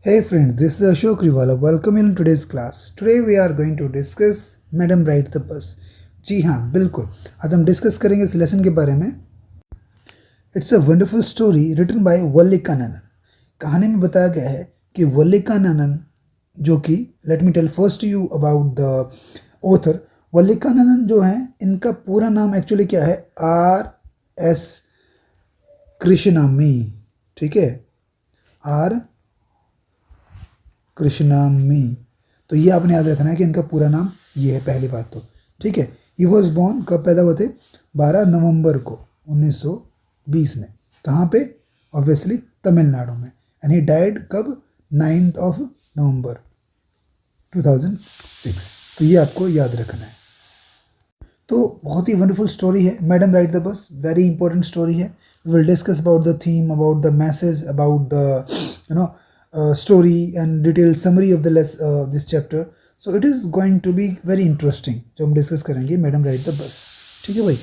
Hey friends, this is Ashok Riwala. Welcome in today's class. Today we are going to discuss Madam Ride the Bus. जी हाँ बिल्कुल, आज हम discuss करेंगे इस lesson के बारे में. It's a wonderful story written by Vallikkannan. कहानी में बताया गया है कि वल्लिका ननन, जो कि let me tell first you about the author. Vallikkannan जो है, इनका पूरा नाम एक्चुअली क्या है? R S Krishnaswami. ठीक है, आर कृष्णामी. तो ये आपने याद रखना है कि इनका पूरा नाम ये है, पहली बात तो. ठीक है, ही वॉज बॉर्न, कब पैदा हुए थे? 12 नवंबर को 1920 में. कहाँ पे? ऑब्वियसली तमिलनाडु में. एंड ही डाइड कब? 9th of November 2006. तो ये आपको याद रखना है. तो बहुत ही वंडरफुल स्टोरी है madam ride the bus. Very important story है. We will discuss about the theme, about the message, about the story and detailed summary of this chapter. So it is going to be very interesting जो हम discuss करेंगे madam ride the बस. ठीक है भाई,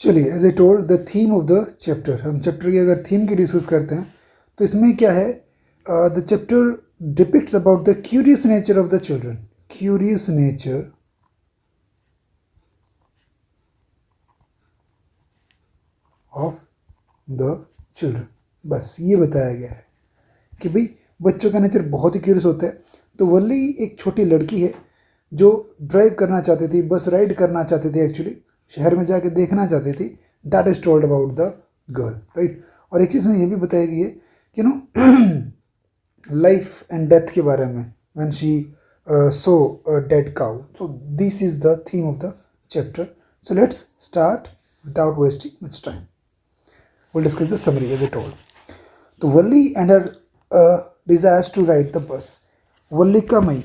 चलिए. As I told the theme of the chapter, हम chapter की अगर थीम की डिस्कस करते हैं तो इसमें क्या है? The chapter depicts about the curious nature of the children. Curious nature of the children. बस ये बताया गया है कि भाई बच्चों का नेचर बहुत ही क्यूरियस होता है. तो वल्ली एक छोटी लड़की है जो ड्राइव करना चाहती थी, बस राइड करना चाहती थी, एक्चुअली शहर में जाके देखना चाहती थी. That is told about the girl, right. और एक चीज़ में ये भी बताई गई है कि लाइफ एंड डेथ के बारे में. When she so a dead cow. So this is the theme of the chapter. So let's start without wasting much time. We'll discuss the summary as I told. तो वल्ली and her desires to ride the bus. वल्लिका May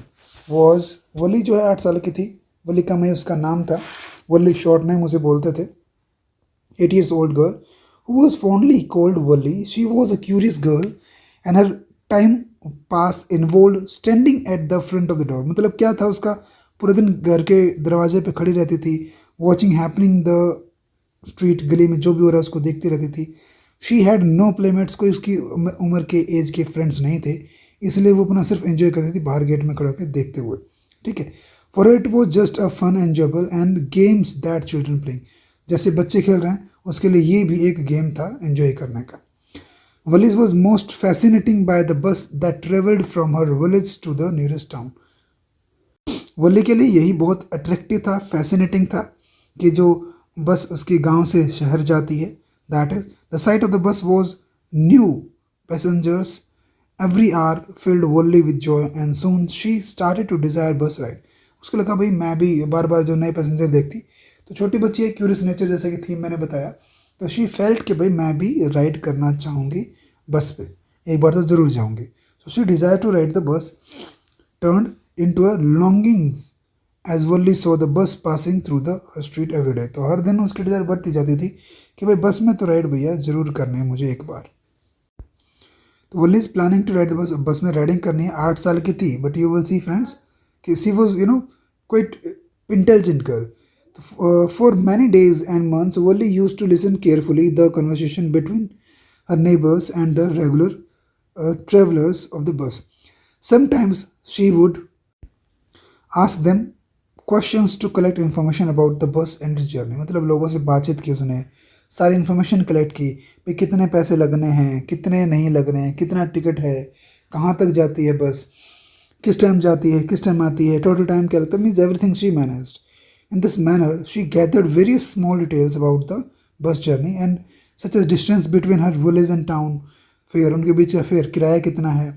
was, वल्ली जो है 8 साल की थी. वल्लिका मई उसका नाम था. वल्ली short name उसे बोलते थे. 8 years old girl who was fondly called Walli. She was a curious girl and her time pass involved standing at the front of the door. मतलब क्या था उसका? पूरे दिन घर के दरवाजे पे खड़ी रहती थी, वॉचिंग हैपनिंग द स्ट्रीट, गली में जो भी हो रहा है उसको देखती रहती थी. शी हैड नो प्लेमेट्स, कोई उसकी उम्र के एज के फ्रेंड्स नहीं थे, इसलिए वो अपना सिर्फ एंजॉय करती थी बाहर गेट में खड़े होकर देखते हुए. ठीक है. For it was just a fun enjoyable and games that children playing. जैसे बच्चे खेल रहे हैं उसके लिए ये भी एक गेम था एंजॉय करने का. Valli's was most fascinating by the bus that travelled from her village to the nearest town. Valli के लिए यही बहुत अट्रैक्टिव था, फैसिनेटिंग था कि जो बस उसके गांव से शहर जाती है. That is the sight of the bus was new passengers every hour filled Valli with joy and soon she started to desire bus ride. उसको लगा भाई मैं भी बार बार जो नए पैसेंजर देखती. तो छोटी बच्ची है, क्यूरियस नेचर, जैसे कि थीम मैंने बताया. तो शी फेल्ट कि भाई मैं भी राइड करना चाहूँगी बस पे, एक बार तो ज़रूर जाऊँगी. So she desire to ride the bus turned into a longings as Valli saw the bus passing through the street every day. तो हर दिन उसकी डिज़ायर बढ़ती जाती थी कि भाई बस में तो राइड भैया ज़रूर करनी है मुझे एक बार. तो Valli is planning to ride the bus. Bus में राइडिंग करनी है. 8 साल की थी. But you will see friends कि she was quite intelligent girl. For many days and months Valli use to listen carefully the conversation between her neighbours and the regular travellers of the bus. Sometimes she would ask them questions to collect information about the bus and its journey. मतलब लोगों से बातचीत की उसने, सारी information collect की. भाई कितने पैसे लगने हैं, कितने नहीं लगने हैं, कितना टिकट है, कहाँ तक जाती है बस, किस टाइम जाती है, किस टाइम आती है, टोटल टाइम क्या लगता है. Means everything she managed. In this manner she gathered various small details about the bus journey and such as distance between her village and town, fare, उनके बीच का फेयर, किराया कितना है.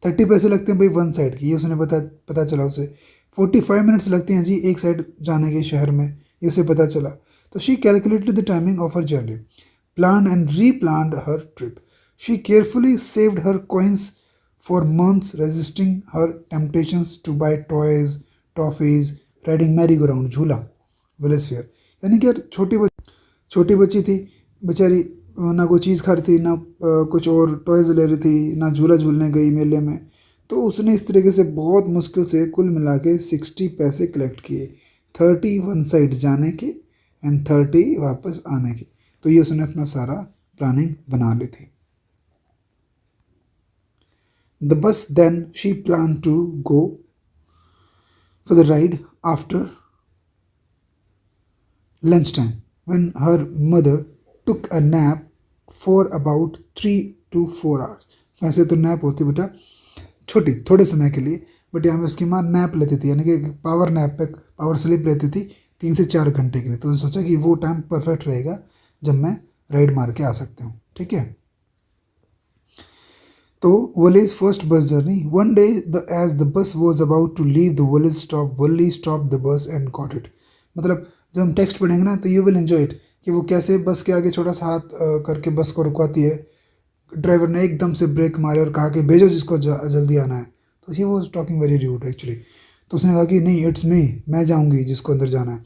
30 पैसे लगते हैं भाई वन साइड की, ये उसने पता चला उसे. 45 मिनट्स लगते हैं जी एक साइड जाने के शहर में, ये उसे पता चला. तो she calculated the timing of her journey, plan and replanned her trip. She carefully saved her coins for months, resisting her temptations to buy toys, toffees, riding merry go round, झूला, विलेज फेयर. यानी कि यार छोटी बच्ची थी बेचारी, ना कोई चीज़ खा रही थी, ना कुछ और टॉयज़ ले रही थी, ना झूला झूलने गई मेले में. तो उसने इस तरीके से बहुत मुश्किल से कुल मिला के 60 पैसे कलेक्ट किए. 30 वन साइड जाने के एंड 30 वापस आने के. तो ये उसने अपना सारा प्लानिंग बना ली थी. The bus then she planned to go for the ride after lunchtime when her mother took a nap for about 3 to 4 hours. वैसे तो नैप होती बेटा छोटी थोड़े समय के लिए, बट यहाँ पे उसकी माँ नैप लेती थी, यानी कि पावर नैप पे पावर स्लिप लेती थी 3 से 4 घंटे के लिए। तो सोचा कि वो टाइम परफेक्ट रहेगा जब मैं राइड मार के आ सकती हूँ, ठीक है। तो Wally's first bus journey. One day, as the bus was about to leave the Wally's stop, Wally stopped the bus and caught it. मतलब जब हम टेक्स्ट पढ़ेंगे ना तो यू विल एंजॉय इट कि वो कैसे बस के आगे छोटा सा हाथ करके बस को रुकवाती है। ड्राइवर ने एकदम से ब्रेक मारे और कहा कि भेजो जिसको जल्दी आना है। तो he was talking very rude actually. तो उसने कहा कि नहीं, इट्स मी, मैं जाऊँगी जिसको अंदर जाना है।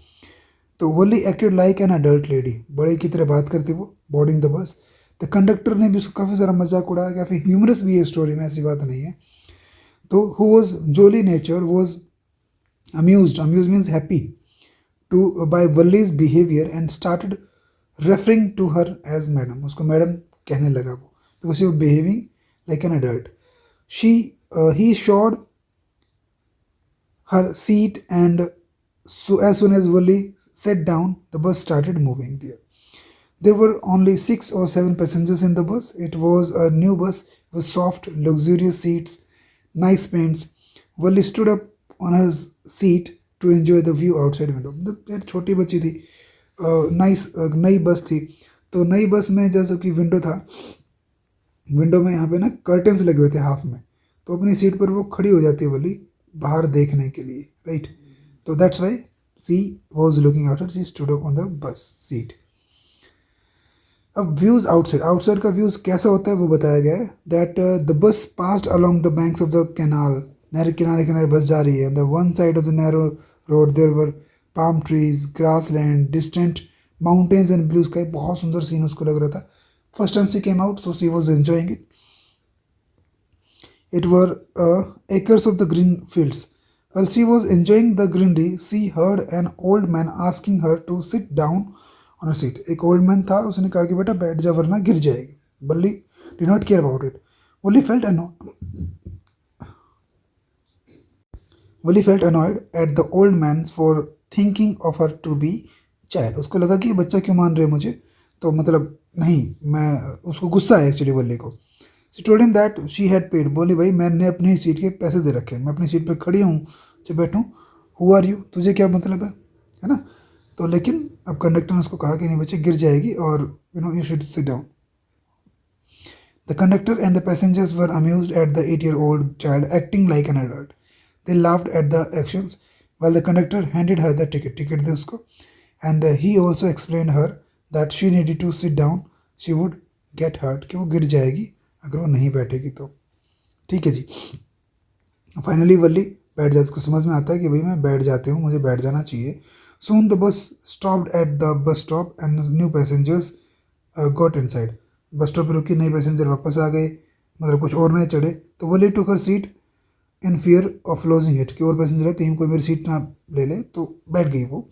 तो Valli acted like an adult lady, बड़े की तरह बात करती वो boarding the bus. The conductor ने भी उसको काफ़ी सारा मजाक उड़ाया, काफ़ी ह्यूमरस भी है स्टोरी में, ऐसी बात नहीं है। तो who was jolly nature was amuse means happy to by Valli's behaviour and started referring to her as madam. उसको मैडम कहने लगा वो, because you behaving like an adult. He showed her seat and so as soon as Wally sat down, the bus started moving there. There were only 6 or 7 passengers in the bus. It was a new bus with soft, luxurious seats, nice paints. Wally stood up on her seat to enjoy the view outside window. मतलब यार छोटी बच्ची थी, nice नई बस थी। तो नई बस में जैसे कि विंडो था, विंडो में यहाँ पे ना कर्टन्स लगे हुए थे हाफ में, तो अपनी सीट पर वो खड़ी हो जाती है वली बाहर देखने के लिए, right. So that's why she was looking outside. She stood up on the bus seat. अब व्यूज आउटसाइड का व्यूज कैसा होता है वो बताया गया है। That the bus passed along the banks of the canal, नहर किनारे बस जा रही है। The one side of the narrow road there were palm trees, grass land, distant mountains and blue sky. बहुत सुंदर सीन उसको लग रहा था। First time she came out, so she was enjoying it. It were acres of the green fields. While she was enjoying the greenery, she heard an old man asking her to sit down on her seat. एक old man था, उसने कहा कि बेटा बैठ जा वरना गिर जाएगी। Wally did not care about it. Wally felt annoyed at the old man for thinking of her to be child. उसको लगा कि ये बच्चा क्यों मान रहे हैं मुझे, तो मतलब नहीं, मैं उसको गुस्सा है एक्चुअली वल्ली को। She told him that she had paid. बोली भाई मैंने अपनी सीट के पैसे दे रखे, मैं अपनी सीट पे खड़ी हूँ जब बैठूँ। Who are you? तुझे क्या मतलब है ना। तो लेकिन अब कंडक्टर ने उसको कहा कि नहीं बच्चे गिर जाएगी और you should sit down. The conductor and the passengers were amused at the 8-year-old child acting like an adult. They laughed at the actions while the conductor handed her the ticket दे उसको, and he also explained her that she needed to sit down. She would get hurt, कि वो गिर जाएगी अगर वो नहीं बैठेगी तो। ठीक है जी। फाइनली वल्ली बैठ जाती, उसको समझ में आता है कि भाई मैं बैठ जाती हूँ, मुझे बैठ जाना चाहिए। Soon the bus stopped at the bus stop and new passengers got inside. Bus stop पर रुकी, नए पैसेंजर वापस आ गए, मतलब कुछ और नए चढ़े। तो Valli took her seat in fear of losing it, कि और पैसेंजर है कहीं कोई मेरी सीट ना ले ले, तो बैठ गई वो।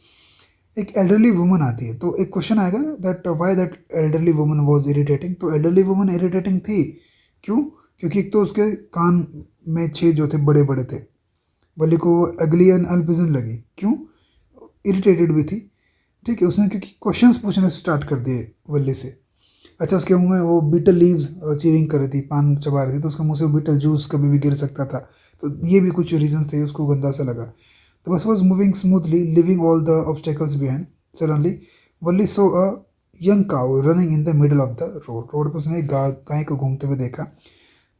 एक एल्डरली वुमन आती है, तो एक क्वेश्चन आएगा that why that elderly woman was irritating. तो एल्डरली वुमन इरिटेटिंग थी क्यों? क्योंकि एक तो उसके कान में छेद जो थे बड़े बड़े थे, वली को अगली एंड अनप्लीजेंट लगी। क्यों? इरिटेटेड भी थी, ठीक है। उसने क्योंकि क्वेश्चंस पूछने स्टार्ट कर दिए वली से। अच्छा, उसके मुंह में वो बीटल लीव्स चीविंग कर रही थी, पान चबा रही थी, तो उसके मुंह से बीटल जूस कभी भी गिर सकता था। तो ये भी कुछ रीजंस थे, उसको गंदा सा लगा। The bus was moving smoothly, leaving all the obstacles behind. Suddenly, Wally saw a young cow running in the middle of the road. Road पर उसने एक गाय को घूमते हुए देखा।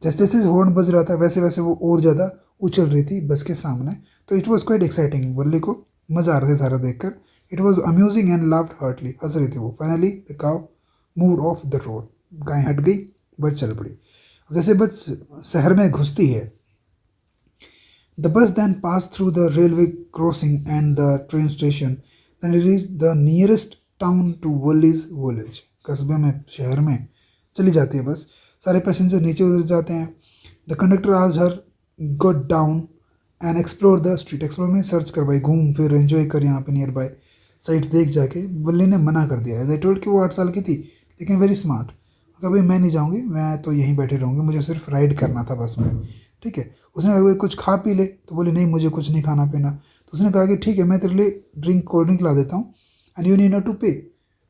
जैसे जैसे हॉर्न बज रहा था वैसे वैसे वो और ज़्यादा उछल रही थी बस के सामने। तो it was quite exciting, Valli को मज़ा आ रहा था सारा देखकर। It was amusing and laughed heartily, हंस रही थी वो। Finally the cow moved off the road, गाय हट गई, बस चल पड़ी। जैसे बस शहर में घुसती है, the bus then passed through the railway crossing and the train station. Then it reached the nearest town to Wally's village. कस्बे में, शहर में चली जाती है बस। सारे पैसेंजर नीचे उतर जाते हैं। The conductor asked her got down and explore the street. Explore में सर्च कर भाई, घूम फिर एंजॉय कर यहाँ पे नियर बाय साइट्स देख जाके। वल्ली ने मना कर दिया। एज आई टोल्ड कि वो 8 साल की थी लेकिन वेरी स्मार्ट। कभी मैं नहीं जाऊँगी, मैं तो यहीं बैठी रहूँगी, मुझे सिर्फ राइड करना था बस में, ठीक है। उसने कहा कुछ खा पी ले, तो बोली नहीं मुझे कुछ नहीं खाना पीना। तो उसने कहा कि ठीक है मैं तेरे लिए कोल्ड ड्रिंक ला देता हूँ and you need not to pay.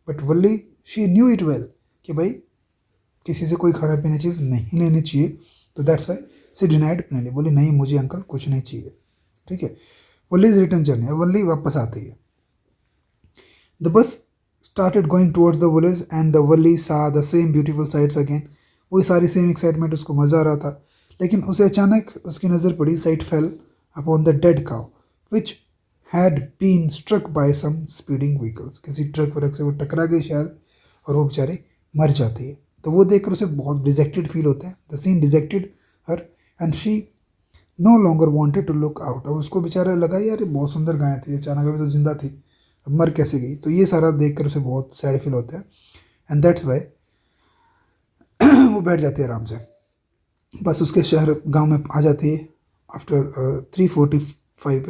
But Valli she knew it well कि भाई किसी से कोई खाना पीने चीज़ नहीं लेनी चाहिए, तो that's why she denied plainly, बोली नहीं मुझे अंकल कुछ नहीं चाहिए, ठीक है। Valli is return journey, Valli वापस आती है। The bus started going towards the village and the Wali saw the same beautiful sights again. वही सारी सेम एक्साइटमेंट, उसको मज़ा आ रहा था। लेकिन उसे अचानक उसकी नज़र पड़ी, sight fell upon the dead cow which had been struck by some speeding vehicles. किसी ट्रक वरक से वो टकरा गई शायद और वो बेचारी मर जाती है। तो वो देखकर उसे बहुत डिजेक्टेड फील होता है। The scene dejected her and she no longer wanted to look out. अब उसको बेचारा लगा यार ये बहुत सुंदर गाय थी, अचानक अभी तो जिंदा थी, अब मर कैसे गई। तो ये सारा देख कर उसे बहुत सैड फील होता है एंड दैट्स वाई वो बैठ जाती है आराम से। बस उसके शहर गांव में आ जाती है आफ्टर 3:40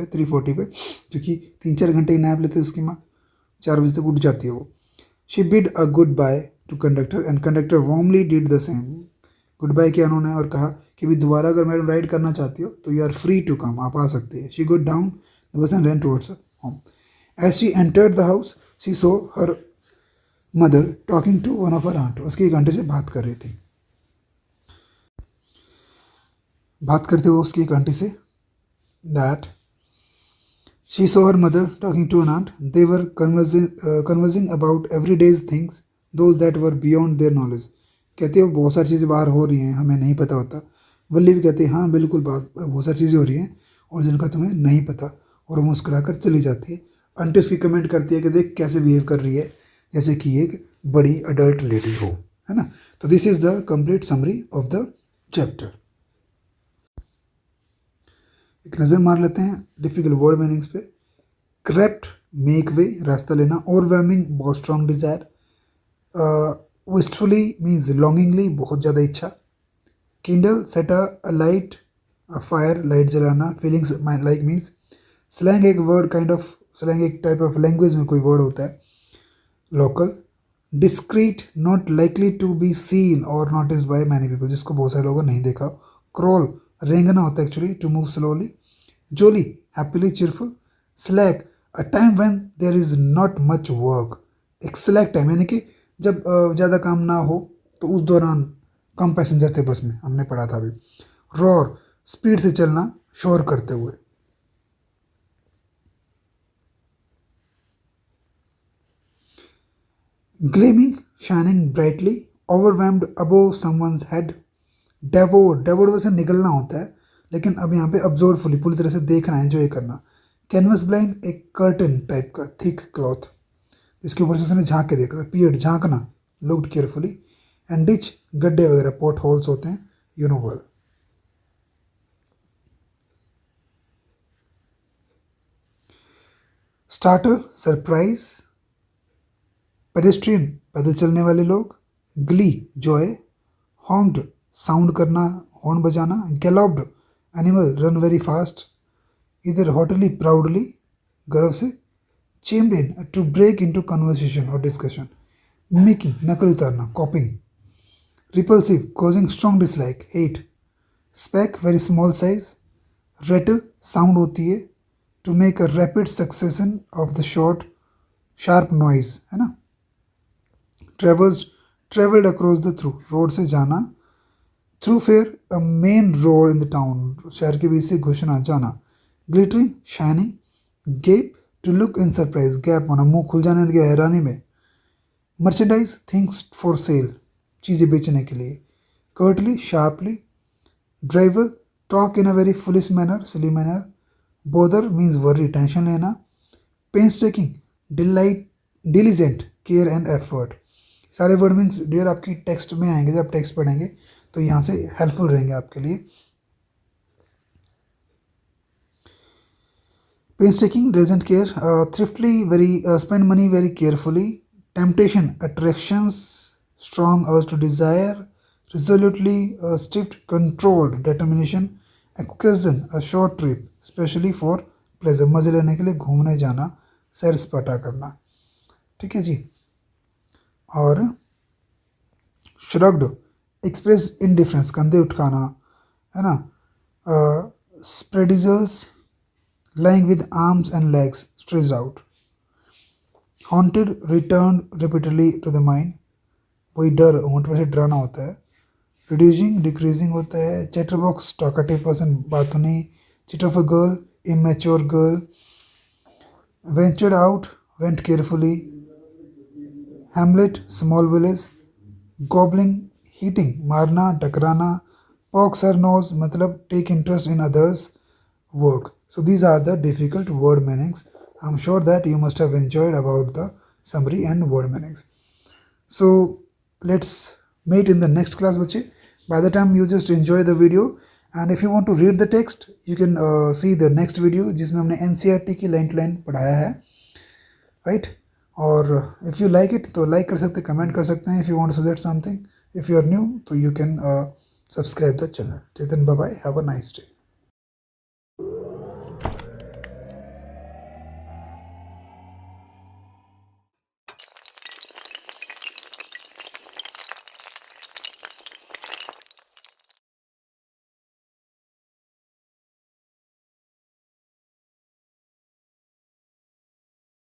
पे, क्योंकि 3-4 घंटे की नैप लेते उसकी माँ, 4 बजे तक उठ जाती है वो। She bid a goodbye to conductor and conductor warmly did the same. Goodbye किया उन्होंने और कहा कि भी दोबारा अगर मैडम राइड करना चाहती हो तो you are free to come, आप आ सकती है। She got down the bus and run towards home. As she entered the house, she saw her mother talking to one of her aunt. उसकी एक आंटी से बात कर रही थी। बात करते हुए उसकी एक आंटी से that she saw her mother talking to an aunt. They were conversing about everyday's things, those that were beyond their knowledge. कहती है वो बहुत सारी चीज़ें बाहर हो रही हैं, हमें नहीं पता होता। वल्ली भी कहती है हाँ बिल्कुल बहुत सारी चीज़ें हो रही हैं और जिनका तुम्हें नहीं पता, और वो मुस्कुरा कर चली जाती है। आंटी उसकी कमेंट करती है कि देख कैसे बिहेव कर रही है जैसे कि एक बड़ी अडल्ट लेडी हो, है ना। तो this is the complete summary of the chapter. एक नज़र मार लेते हैं डिफिकल्ट वर्ड मीनिंग्स पे। क्रेप्ट मेक वे, रास्ता लेना। ओवरवेलमिंग बहुत strong desire. Wistfully means longingly, बहुत ज़्यादा इच्छा। Kindle set a light, a fire, light जलाना। Feelings like means. स्लैंग एक वर्ड काइंड ऑफ, स्लैंग एक टाइप ऑफ लैंग्वेज में कोई वर्ड होता है। Local. Discreet, not likely to be seen और नोटिस बाय मैनी पीपल, जिसको बहुत सारे लोगों ने नहीं देखा। क्रॉल, रेंगना होता है actually, to move slowly. Jolly, happily, cheerful. Slack, a time when there is not much work. एक स्लैक टाइम यानी कि जब ज़्यादा काम ना हो, तो उस दौरान कम पैसेंजर थे बस में, हमने पढ़ा था अभी। रॉर, स्पीड से चलना, शोर करते हुए। Gleaming, shining brightly, overwhelmed above someone's head. Devoured, devoured वैसे निगलना होता है, लेकिन अब यहाँ पे absorbed fully, पूरी तरह से देखना, एंजॉय करना। कैनवस ब्लाइंड, एक कर्टन टाइप का थिक क्लॉथ, जिसके ऊपर से उसने झांक के देखा था। पियर्ड, झांकना, लुक्ड केयरफुली। एंड डिच, गड्ढे वगैरह, पॉट होल्स होते हैं, you know well. Starter, surprise. Pedestrian, पैदल चलने वाले लोग। Glee, joy. हॉन्ग्ड, साउंड करना, हॉर्न बजाना। Galloped, animal, run very fast. इधर हॉटली, प्राउडली, गर्व से। Chimed in, to break into conversation और डिस्कशन। मेकिंग, नकल उतारना, कॉपिंग। Repulsive, causing strong dislike, hate. Speck, very small size. Rattle, sound होती है, to make a rapid succession of the short sharp noise, है ना। Traversed, travelled across the through, road से जाना। Thoroughfare, a main road in the town, शहर के बीच से घुसना, जाना। Glittering, shining. Gape, to look in surprise, gap होना, मुंह खुल जाने लगे हैरानी में। मर्चेंडाइज, थिंग्स फॉर सेल, चीज़ें बेचने के लिए। Curtly, sharply. Drivel, talk in a very foolish manner, silly manner. Bother means worry, tension लेना। Pains taking, delight, diligent, care and effort. सारे वर्ड मीन्स डियर आपकी टेक्स्ट में आएंगे, जब आप टेक्स्ट पढ़ेंगे तो यहाँ से हेल्पफुल रहेंगे आपके लिए। Painstaking, diligent, care. Thriftily, very, spend money very carefully. Temptation, attractions, strong urge to desire. Resolutely, strict, controlled, determination. Excursion, a short trip, specially for pleasure, मजे लेने के लिए घूमने जाना, सैर सपाटा करना। ठीक है जी। और श्रग्ड एक्सप्रेस इंडिफरेंस, कंधे उठाना, है ना. स्प्रेडिजल्स lying with arms and legs stretched out. Haunted returned repeatedly to the mind. वही डर, होंठ में से डराना होता है. Reducing डिक्रीजिंग होता है. Chatterbox talkative person, बातूनी. Chit of a girl, immature girl. Ventured out, went carefully. Hamlet, small village. Gobbling, hitting, मारना, टकराना. Pokes her nose, मतलब take interest in others' work. So these are the difficult word meanings. I'm sure that you must have enjoyed about the summary and word meanings. So let's meet in the next class, bache. By the time you just enjoy the video, and if you want to read the text, you can see the next video जिसमें हमने NCERT की line to line पढ़ाया है, right? और if you like it तो like कर सकते, comment कर सकते हैं. If you want to suggest something, if you are new, तो you can subscribe the channel. Till then, bye bye. Have a nice day.